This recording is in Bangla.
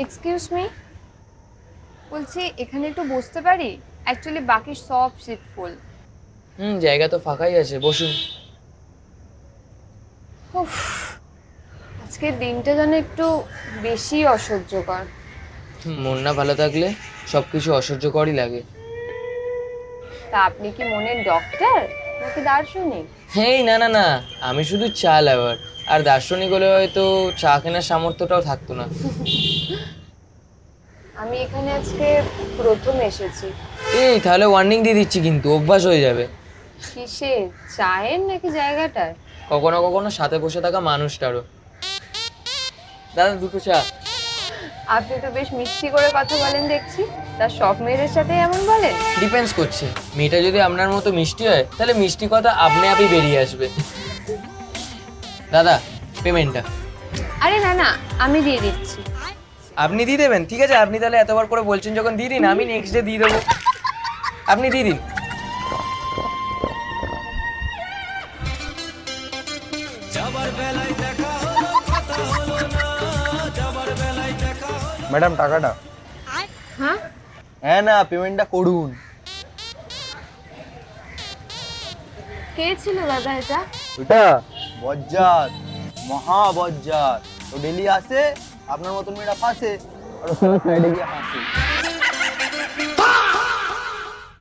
এক্সকিউজ মি, বলছি এখানে একটু বসতে পারি? অ্যাকচুয়ালি বাকি সব সিট ফুল। জায়গা তো ফাঁকাই আছে, বসুন। উফ, আজকের দিনটা যেন একটু বেশি অসহ্যকর। মন না ভালো থাকলে সব কিছু অসহ্যকরই লাগে। তা আপনি কি মনের ডক্টর নাকি দার্শনিক? হেই, না না না, আমি শুধু চা লাভার। আর দার্শনিক হলে হয়তো চা কেনার সামর্থ্যটাও থাকতো না। আমি এখানে আজকে প্রথম এসেছি। এই তাহলে ওয়ার্নিং দিয়ে দিচ্ছি, কিন্তু অভ্যাস হয়ে যাবে। কিসের, চায়ের নাকি জায়গাটার? কখনো কখনো সাথে বসে থাকা মানুষটারও। দাদা, দুটো চা। আপনি তো বেশ মিষ্টি করে কথা বলেন দেখছি। তা সব মেয়েদের সাথে এমন বলেন? ডিপেন্ডস করছে, মেয়েটা যদি আপনার মতো মিষ্টি হয় তাহলে মিষ্টি কথা আপনি আপনি বেরিয়ে আসবে। দাদা, পেমেন্টটা। আরে না না, আমি দিয়ে দিচ্ছি। আপনি দিয়ে দেবেন? ঠিক আছে, আপনি তাহলে এতবার করে বলছেন যখন দিয়ে দিন, আমি নেক্সট ডে দিয়ে দেবো। আপনি দিয়ে দিন। ম্যাডাম টাকাটা। হ্যাঁ, হ্যাঁ না, পেমেন্টটা করুন। কে ছিল দাদা এটা? ওটা বজ্জাত, মহা বজ্জাত। ও ডেলি আসে, আপনার মতন মেয়েরা ফাঁসে আর ওর সাইডে গিয়ে হাসে।